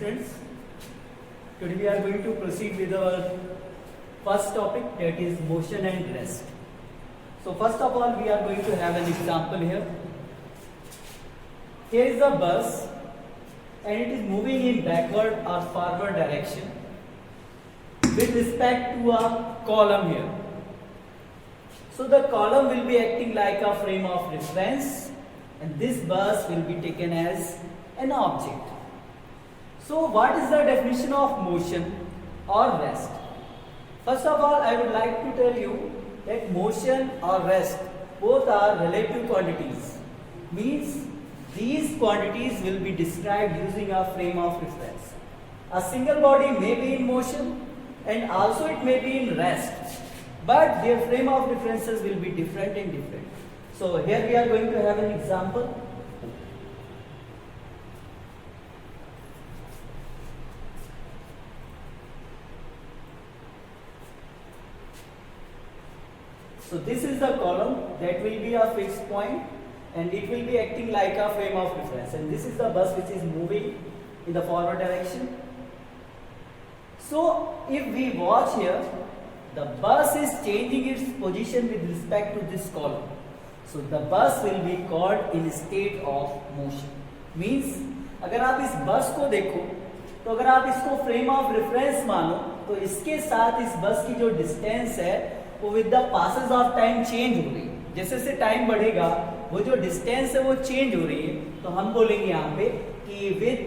students, today we are going to proceed with our first topic, that is motion and rest. So first of all we are going to have an example here. Here is a bus and it is moving in backward or forward direction with respect to a column here. So the column will be acting like a frame of reference and this bus will be taken as an object. So what is the definition of motion or rest? First of all, I would like to tell you that motion or rest both are relative quantities. Means these quantities will be described using a frame of reference. A single body may be in motion and also it may be in rest, but their frame of references will be different and different. So here we are going to have an example. So this is the column that will be a fixed point and it will be acting like a frame of reference, and this is the bus which is moving in the forward direction. So if we watch here, the bus is changing its position with respect to this column. So the bus will be called in state of motion. Means अगर आप इस बस को देखो तो अगर आप इसको फ्रेम ऑफ रेफरेंस मानो तो इसके साथ इस बस की जो डिस्टेंस है वो with the passes of time change हो रही है. जैसे जैसे टाइम बढ़ेगा वो जो डिस्टेंस है वो चेंज हो रही है. तो हम बोलेंगे यहाँ पे कि with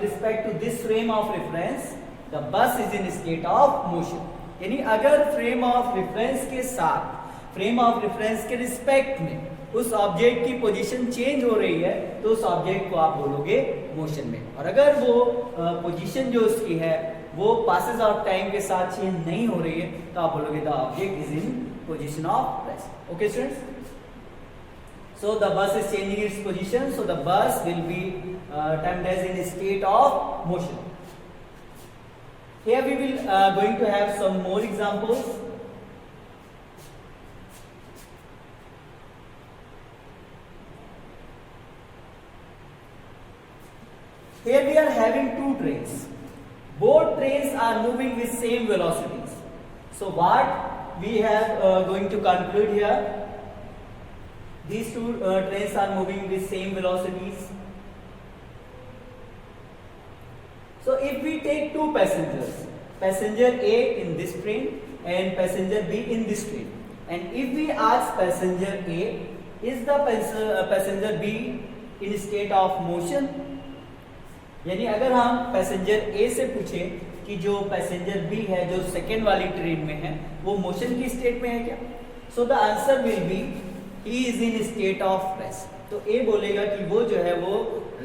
respect to this frame of reference the bus is in state of motion. यानी अगर फ्रेम ऑफ रेफरेंस के साथ फ्रेम ऑफ रेफरेंस के रिस्पेक्ट में उस ऑब्जेक्ट की पोजीशन चेंज हो रही है तो उस ऑब्जेक्ट को आप बोलोगे मोशन में. और अगर वो पोजीशन जो उसकी है वो पासेस ऑफ टाइम के साथ चेंज नहीं हो रही है तो आप बोलोगे the object is in position of rest. Okay students, so the bus is changing its position, so the bus will be termed as in state of motion. Here we will going to have some more examples. Here we are having two trains. Both trains are moving with same velocities. So what we have going to conclude here? These two trains are moving with same velocities. So if we take two passengers, passenger A in this train and passenger B in this train, and if we ask passenger A, is the passenger B in state of motion? यानी अगर हम passenger ए से पूछें कि जो passenger B है जो second वाली ट्रेन में है वो मोशन की स्टेट में है क्या, so the answer will be he is in state of rest. तो ए बोलेगा कि वो जो है वो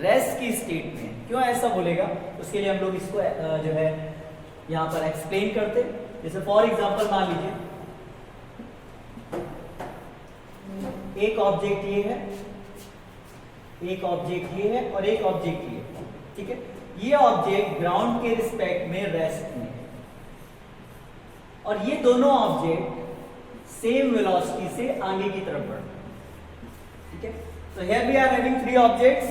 रेस्ट की स्टेट में है. क्यों ऐसा बोलेगा उसके लिए हम लोग इसको जो है यहाँ पर एक्सप्लेन करते. जैसे फॉर एग्जांपल मान लीजिए एक ऑब्जेक्ट ये है, एक ऑब्जेक्ट ये है और एक ऑब्जेक्ट ये है. ठीक है, ये ऑब्जेक्ट ग्राउंड के रिस्पेक्ट में रेस्ट में और ये दोनों ऑब्जेक्ट सेम वेलोसिटी से आगे की तरफ बढ़ रहे हैं. ठीक है, so here we are having three objects.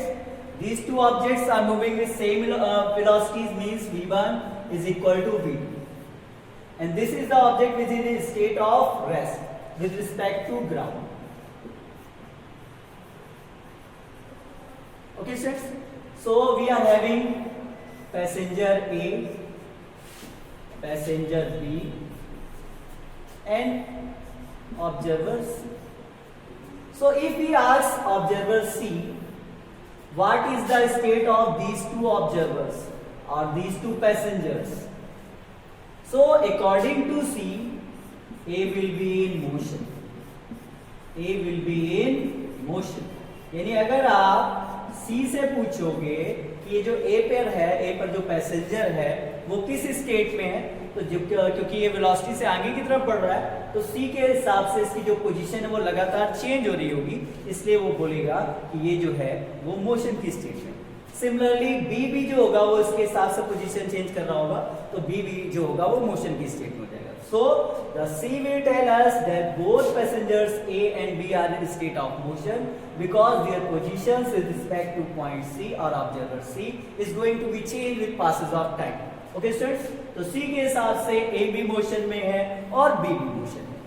These two objects are moving with same velocities, means v1 is equal to v2, and this is the object which is in state of rest with respect to ground. Okay students, so we are having passenger A, passenger B and observer C. So if we ask observer C what is the state of these two observers or these two passengers, so according to C, A will be in motion. A will be in motion. यानी अगर आप C से पूछोगे कि ये जो A पर है, A पर जो पैसेंजर है वो किस स्टेट में है, तो क्योंकि ये वेलोसिटी से आगे की तरफ बढ़ रहा है तो C के हिसाब से इसकी जो पोजीशन है वो लगातार चेंज हो रही होगी, इसलिए वो बोलेगा कि ये जो है वो मोशन की स्टेट में. सिमिलरली B भी जो होगा वो इसके हिसाब से पोजीशन चेंज कर रहा होगा तो B भी जो होगा वो मोशन की स्टेट में हो जाएगा. So the C will tell us that both passengers A and B are in state of motion because their positions with respect to point C or observer C is going to be changed with passes of time. Okay students, तो C के हिसाब से A भी motion में है और B भी motion में.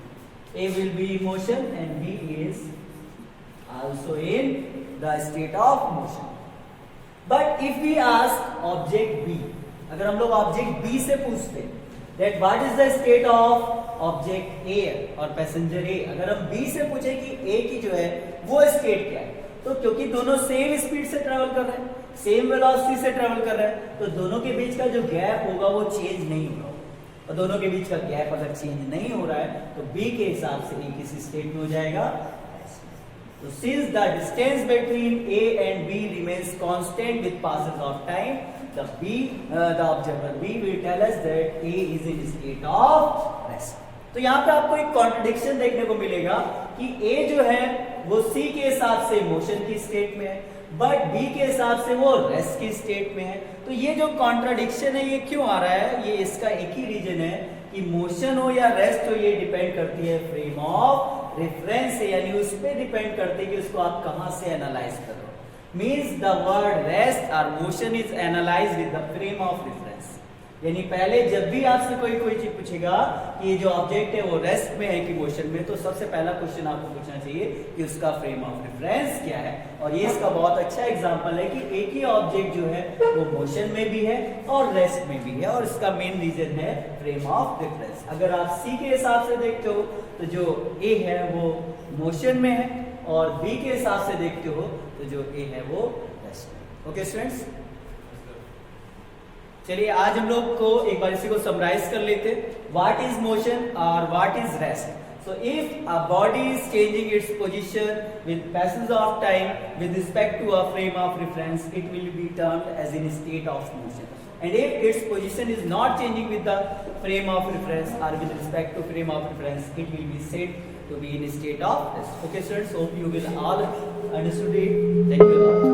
A will be in motion and B is also in the state of motion. But if we ask object B, अगर हम लोग ऑब्जेक्ट B से पूछते हैं that what is the state of object A और passenger A, अगर हम B से पूछे कि A की जो है वो स्टेट क्या है, तो क्योंकि दोनों सेम स्पीड से ट्रेवल कर रहे हैं, सेम वेलोसिटी से ट्रेवल कर रहे हैं, तो दोनों के बीच का जो गैप होगा वो चेंज नहीं होगा. और दोनों के बीच का गैप अगर चेंज नहीं हो रहा है तो B के हिसाब से A किस स्टेट में हो जाएगा. So since the distance between A and B remains constant with passes of time, the observer B will tell us that A is in state of rest. तो यहाँ पे आपको एक कॉन्ट्रडिक्शन देखने को मिलेगा कि A जो है वो C के हिसाब से मोशन की स्टेट में है, बट B के हिसाब से वो रेस्ट की स्टेट में है. तो ये जो कॉन्ट्रडिक्शन है ये क्यों आ रहा है, ये इसका एक ही रीजन है कि मोशन हो या रेस्ट हो ये डिपेंड करती है फ्रेम ऑफ रेफरेंस से, यानी उस पर डिपेंड करते हैं कि उसको आप कहां से एनालाइज करो. मीन्स द वर्ड रेस्ट और motion is analyse with the frame of reference. यानी पहले जब भी आपसे कोई चीज पूछेगा कि ये जो ऑब्जेक्ट है वो रेस्ट में है कि मोशन में, तो सबसे पहला क्वेश्चन आपको पूछना चाहिए कि उसका फ्रेम ऑफ रेफरेंस क्या है. और ये इसका बहुत अच्छा एग्जांपल है कि एक ही ऑब्जेक्ट जो है वो मोशन में भी है और रेस्ट में भी है, और इसका मेन रीजन है फ्रेम ऑफ रेफरेंस. अगर आप सी के हिसाब से देखते हो तो जो ए है वो मोशन में है, और बी के हिसाब से देखते हो तो जो ए है वो रेस्ट में. ओके स्टूडेंट्स, चलिए आज हम लोग को एक बार इसी को समराइज कर लेते. व्हाट इज मोशन और what is rest. So if a body is changing its position with passage of time with respect to a frame of reference, it will be termed as in state of motion. And if its position is not changing with the frame of reference or with respect to frame of reference, it will be said to be in state of rest. Okay students, hope you will all understood it. Thank you.